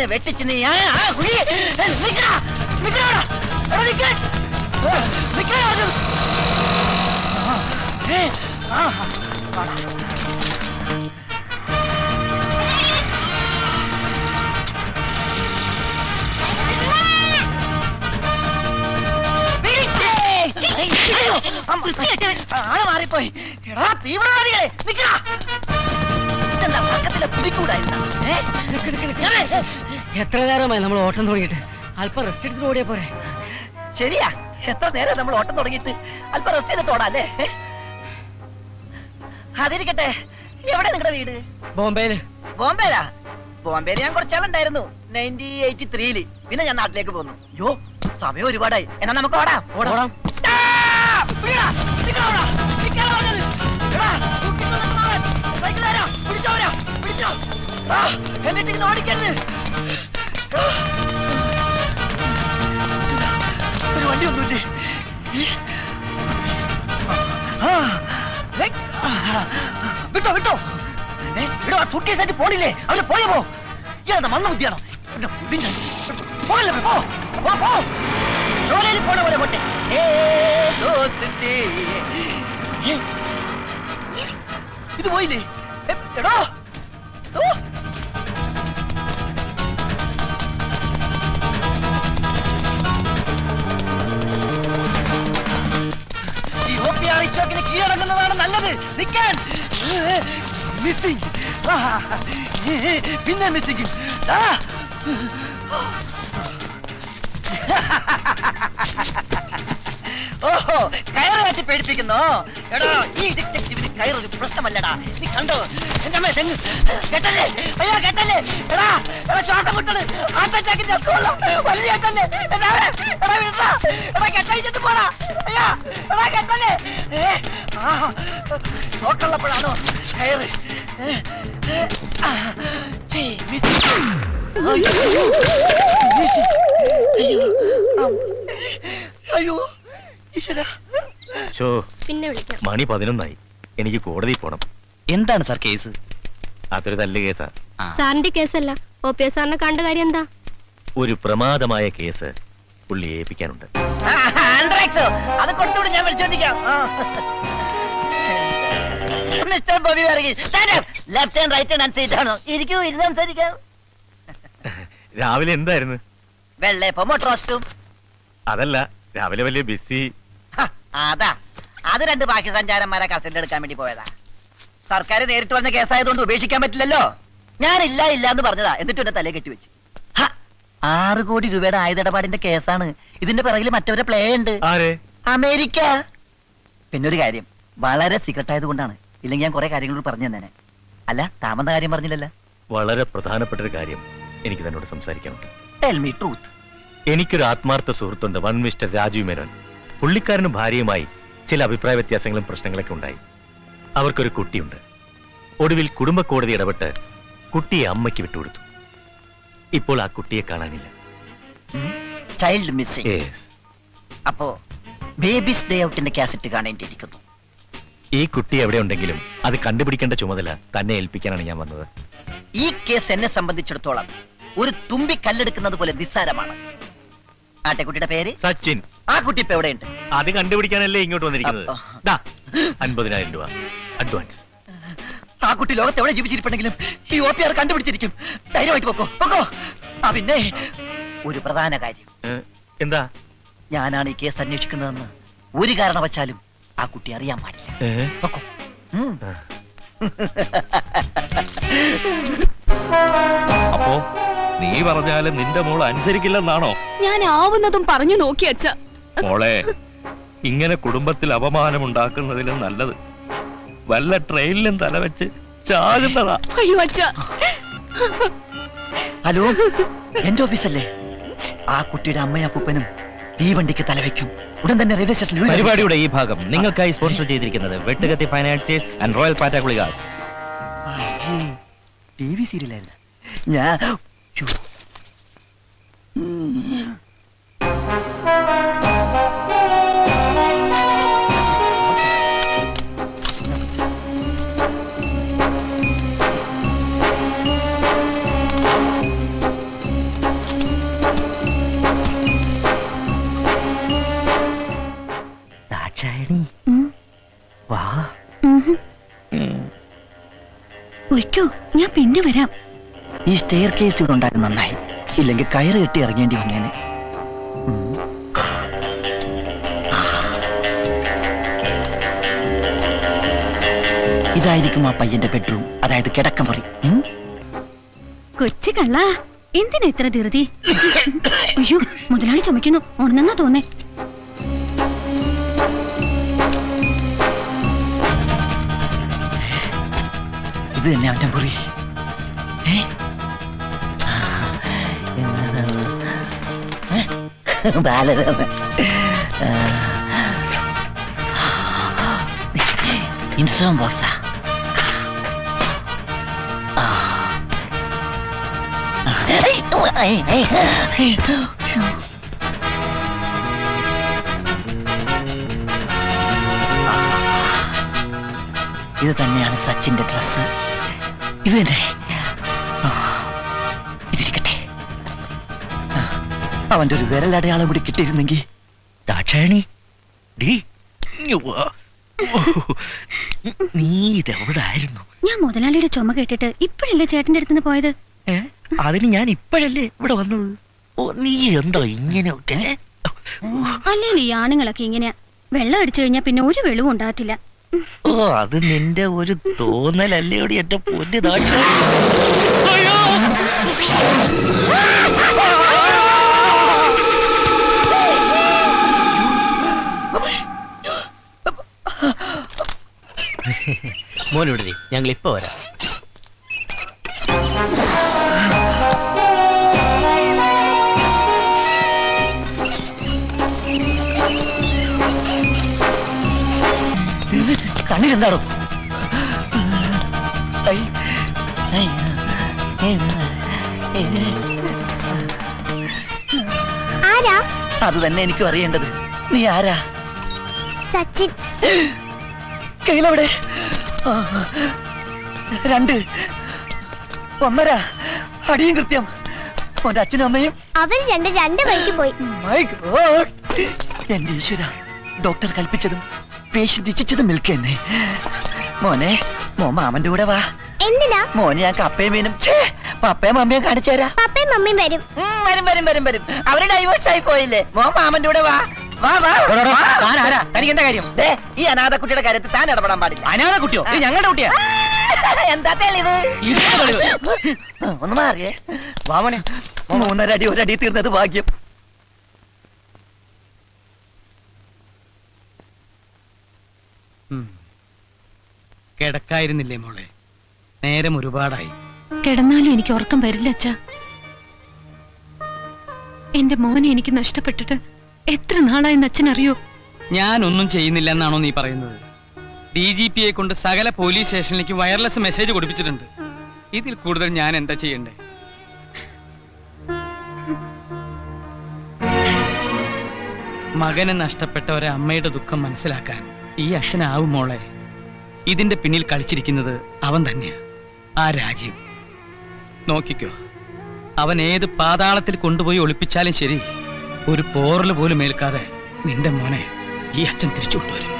എന്നെ വെട്ടിച്ച് നീ മാറിപ്പോയി. എടാ തീവ്രവാദികളെ നിക്കടാ. ഇതെന്താ പക്കത്തിലെ പുതിക്കൂടായിരുന്ന? എത്ര നേരമായി നമ്മൾ ഓട്ടം തുടങ്ങിയിട്ട്? അല്പം റെസ്റ്റ് എടുത്തിട്ട് ഓടിയാ പോരെ? ശരിയാ, എത്ര നേരം നമ്മൾ ഓട്ടം തുടങ്ങിയിട്ട്? അല്പം റെസ്റ്റ് ചെയ്തിട്ട് ഓടാല്ലേ? അതിരിക്കട്ടെ, എവിടെ നിങ്ങളുടെ വീട്? ബോംബെയില്. ബോംബെയിലാ? ബോംബെയിൽ ഞാൻ കുറച്ചാളുണ്ടായിരുന്നു 1983-ല്. പിന്നെ ഞാൻ നാട്ടിലേക്ക് പോന്നു. യോ, സമയം ഒരുപാടായി. എന്നാ നമുക്ക് ഓടാം. ഓടാം. എന്നിട്ട് ഓടിക്കരുത്. ഒരു വണ്ടി ഒന്നുമില്ലേ? വിട്ടോ വിട്ടോ വിടോ. ആ സൂട്ട്കേസായിട്ട് പോണില്ലേ? അവന് പോയ പോ. ഇയാളെന്താ മണ്ണ ബുദ്ധിയാണോ? ജോലിയിൽ പോണ പോലെ പോട്ടെ. ഇത് പോയില്ലേ? എടോ ചോക്കിന് കീഴടങ്ങുന്നതാണ് നല്ലത്. നിൽക്കാൻ മിസ്സിംഗ്, പിന്നെ മിസ്സിംഗ്. ഓഹോ, കയറ് വെച്ച് പേടിപ്പിക്കുന്നോ? എടോ, ഈ ഡിറ്റക്റ്റീവിന് കയറൊരു പ്രശ്നമല്ലടാ. നീ കണ്ടോ എന്റെ അമ്മ തെങ്ങ് കെട്ടല്ലേ? അയ്യോ കെട്ടല്ലേ. എടാ എടാ ശ്വാസം മുട്ടത്. ആട്ടച്ചാക്കിന്റെ വലിയ കെട്ടല്ലേ? എടാ വിടാ. എടാ കെട്ടഴിച്ചിട്ട് പോടാ. അയ്യോ എടാ കെട്ടല്ലേ. നോക്കള്ളപ്പോഴാണോ കയറ്? അയ്യോ പിന്നെ വിളിക്കാം. മണി 11 എനിക്ക് കോടതി പോണം. എന്താണ് സാർ കേസ്? അതൊരു തല്ല് കേസാ. സാറിന്റെ കേസല്ല, OPS സാറിനെ കണ്ട കാര്യം എന്താ? ഒരു പ്രമാദമായ കേസ് പുള്ളി ഏൽപ്പിക്കാനുണ്ട്. അത് കൊടുത്തുകൂടെ ഞാൻ വിളിച്ചോണ്ടിരിക്കാം. Mister Bobby Varghese, left hand right hand seat ആണോ? ഇരിക്കൂ, ഇരുന്ന് സംസാരിക്കാം. രാവിലെ എന്തായിരുന്നു? വെള്ളയപ്പം റോസ്റ്റും. അതല്ല, രാവിലെ വലിയ ബിസി. അതാ, അത് 2 ബാക്കി സഞ്ചാരന്മാരെ കസ്റ്റഡിയിൽ എടുക്കാൻ വേണ്ടി പോയതാ. സർക്കാർ നേരിട്ട് വന്ന കേസായതുകൊണ്ട് ഉപേക്ഷിക്കാൻ പറ്റില്ലല്ലോ. ഞാൻ ഇല്ല എന്ന് പറഞ്ഞതാ, എന്നിട്ട് എന്റെ തലയെ കെട്ടിവെച്ച്. 6 കോടി രൂപയുടെ ആയുധടപാടിന്റെ കേസാണ്. ഇതിന്റെ പിറകിൽ മറ്റവരെ പ്ലേ ഉണ്ട്. അമേരിക്ക. പിന്നെ ഒരു കാര്യം, വളരെ സീക്രട്ട് ആയത് കൊണ്ടാണ്. ഇല്ലെങ്കിൽ ഞാൻ കുറെ കാര്യങ്ങളോട് പറഞ്ഞു തന്നെ. അല്ല, താമന്ന കാര്യം പറഞ്ഞില്ലല്ലോ. വളരെ പ്രധാനപ്പെട്ട ഒരു കാര്യം എനിക്ക് തന്നോട് സംസാരിക്കാനുണ്ട്. Tell me truth. എനിക്കൊരു ആത്മാർത്ഥ സുഹൃത്തുണ്ട്, വൺ മിസ്റ്റർ രാജീവ് മേനോൻ. പുള്ളിക്കാരനും ഭാര്യയുമായി ചില അഭിപ്രായ വ്യത്യാസങ്ങളും പ്രശ്നങ്ങളൊക്കെ ഉണ്ടായി. അവർക്കൊരു കുട്ടിയുണ്ട്. ഒടുവിൽ കുടുംബ കോടതി ഇടപെട്ട് കുട്ടിയെ അമ്മയ്ക്ക് വിട്ടുകൊടുത്തു. ഇപ്പോൾ ആ കുട്ടിയെ കാണാനില്ല. Child missing. അപ്പോ ബേബീസ് ഡേ ഔട്ടിന്റെ കാസറ്റ് കാണേണ്ടിയിരിക്കുന്നു. ഈ കുട്ടി എവിടെ ഉണ്ടെങ്കിലും അത് കണ്ടുപിടിക്കേണ്ട ചുമതല തന്നെ ഏൽപ്പിക്കാനാണ് ഞാൻ വന്നത്. ഈ കേസ് എന്നെ സംബന്ധിച്ചിടത്തോളം ഒരു തുമ്പി കല്ലെടുക്കുന്നത് പോലെ നിസ്സാരമാണ്. ആട്ടെക്കുട്ടിയുടെ പേര് സച്ചിൻ. ആ കുട്ടി ഇപ്പൊ എവിടെയുണ്ട്? അത് കണ്ടുപിടിക്കാനല്ലേ ഇങ്ങോട്ട് വന്നിരിക്കുന്നത്. 50,000 രൂപ അഡ്വാൻസ്. ആ കുട്ടി ലോകത്ത് എവിടെ ജീവിച്ചിരിപ്പുണ്ടെങ്കിലും ഈ OPR കണ്ടുപിടിച്ചിരിക്കും. ധൈര്യമായിട്ട് പൊക്കോ. പിന്നെ ഒരു പ്രധാന കാര്യം. എന്താ? ഞാനാണ് ഈ കേസ് അന്വേഷിക്കുന്നതെന്ന് ഒരു കാരണവശാലും ആ കുട്ടി അറിയാൻ പാടില്ല. പൊക്കോ. അപ്പോ നീ പറഞ്ഞാലും നിന്റെ മോൾ അനുസരിക്കില്ലെന്നാണോ? ഞാൻ ആവുന്നതും പറഞ്ഞു നോക്കി അച്ഛ. മോളെ, ഇങ്ങനെ കുടുംബത്തിൽ അപമാനമുണ്ടാക്കുന്നതിലും നല്ലത് വല്ല ട്രെയിനിലും തലവെച്ച് ചാകുന്നതാ. അയ്യോ അച്ഛ. ഹലോ, എന്റെ ഓഫീസല്ലേ? ആ കുട്ടിയുടെ അമ്മയും അപ്പൂപ്പനും തീവണ്ടിക്ക് തലവെക്കും. ഉടൻ തന്നെ റെയിൽവേ സ്റ്റേഷനിൽ. പരിപാടിയുടെ ഈ ഭാഗം നിങ്ങൾക്കായി സ്പോൺസർ ചെയ്തിരിക്കുന്നത് വെട്ടുകത്തി ഫൈനാൻസിയേഴ്സ് ആൻഡ് റോയൽ പാറ്റാഗുളികാസ്. TV സീരിയലായിരുന്നു. ഞാൻ ദാക്ഷായണി വാ. ഒയ്ക്കോ, ഞാൻ പിന്നെ വരാം. ഈ സ്റ്റെയർ കേസ് ഇവിടെ ഉണ്ടായിരുന്നു നന്നായി, ഇല്ലെങ്കിൽ കയറ് കെട്ടി ഇറങ്ങേണ്ടി വന്നേനെ. ഇതായിരിക്കും ആ പയ്യന്റെ ബെഡ്റൂം, അതായത് കിടക്കമുറി. കൊച്ചു കള്ള, എന്തിനാ ഇത്ര ധൃതി? അയ്യോ, മുതലാളി ചുമക്കുന്നു, ഉണന്നെന്നാ തോന്നേ. ഇത് തന്നെ അവന്റെ മുറി. ഇൻസുറൻസ് ബോക്സാ. ഇത് തന്നെയാണ് സച്ചിന്റെ ഡ്രസ്. ഇത് തന്നെ. ഇതിരിക്കട്ടെ. അവന്റെ ഒരു വിരലടയാളം കൂടി കിട്ടിയിരുന്നെങ്കിൽ. ദാക്ഷായണി നീ ഇതെവിടെ ആയിരുന്നു? ഞാൻ മുതലാളിയുടെ ചുമ കേട്ടിട്ട് ഇപ്പോഴല്ലേ ചേട്ടന്റെ അടുത്തുനിന്ന് പോയത്. അതിന് ഞാൻ ഇപ്പോഴല്ലേ ഇവിടെ വന്നത്. ഓ, നീ എന്തോ ഇങ്ങനെ അല്ലെങ്കിൽ ഈ ആണുങ്ങളൊക്കെ ഇങ്ങനെയാ. വെള്ളം അടിച്ചു കഴിഞ്ഞാൽ പിന്നെ ഒരു വെളിവും ഉണ്ടാകത്തില്ല. ഓ, അത് നിന്റെ ഒരു തോന്നലല്ലേയോടി എന്റെ പൊന്നു ദാക്ഷായണി. മോനോട് ഞങ്ങൾ ഇപ്പൊ വരാം. കണ്ണിലെന്താണോ? ആരാ? അത് തന്നെ എനിക്കും അറിയേണ്ടത്. നീ ആരാ? സച്ചിൻ. കയ്യിലെവിടെ? 2, 1.5 അടിയും കൃത്യം. ഓന്റെ അച്ഛനും അമ്മയും അവർ രണ്ട് വഴിക്ക് പോയി. My God! എന്റെ ഈശ്വര, ഡോക്ടർ കൽപ്പിച്ചതും പേഷ്യന്റ് ഇച്ഛിച്ചതും മിൽക്കെന്നെ. മോനെ, മോൻ മാമന്റെ കൂടെ വാ. എന്തിനാ? മോനെ ഞാൻ കപ്പയും മീനും പപ്പയും മമ്മിയും കാണിച്ചുതരാ. പപ്പയും മമ്മിയും വരും. വരും. അവര് ഡൈവേഴ്സ് ആയി പോയില്ലേ? മോൻ മാമന്റെ കൂടെ വാ. തനിക്ക് എന്താ കാര്യം? ഈ അനാഥ കുട്ടിയുടെ കാര്യത്തിൽ താൻ ഇടപെടാൻ പാടില്ല. അനാഥ കുട്ടിയോ? ഞങ്ങളുടെ കുട്ടിയാ. എന്താ തെളിവ്? ഒന്ന് മാറിയേ. വാമനെ 3.5 അടി 1 അടി തീർന്നത് ഭാഗ്യം. കിടക്കായിരുന്നില്ലേ മോളെ? നേരം ഒരുപാടായി. കിടന്നാലും എനിക്ക് ഉറക്കം വരില്ല അച്ഛാ. എന്റെ മോനെ എനിക്ക് നഷ്ടപ്പെട്ടിട്ട് എത്ര നാളായെന്ന് അച്ഛനറിയോ? ഞാനൊന്നും ചെയ്യുന്നില്ല എന്നാണോ നീ പറയുന്നത്? DGPയെ കൊണ്ട് സകല പോലീസ് സ്റ്റേഷനിലേക്ക് വയർലെസ് മെസ്സേജ് കൊടുപ്പിച്ചിട്ടുണ്ട്. ഇതിൽ കൂടുതൽ ഞാൻ എന്താ ചെയ്യണ്ടേ? മകനെ നഷ്ടപ്പെട്ട ഒരമ്മയുടെ ദുഃഖം മനസ്സിലാക്കാൻ ഈ അച്ഛനാവും മോളെ. ഇതിന്റെ പിന്നിൽ കളിച്ചിരിക്കുന്നത് അവൻ തന്നെയാ, ആ രാജീവ്. നോക്കിക്കോ, അവൻ ഏത് പാതാളത്തിൽ കൊണ്ടുപോയി ഒളിപ്പിച്ചാലും ശരി, ഒരു പോറല് പോലും ഏൽക്കാതെ നിന്റെ മോനെ ഈ അച്ഛൻ തിരിച്ചു കൊണ്ടുവരും.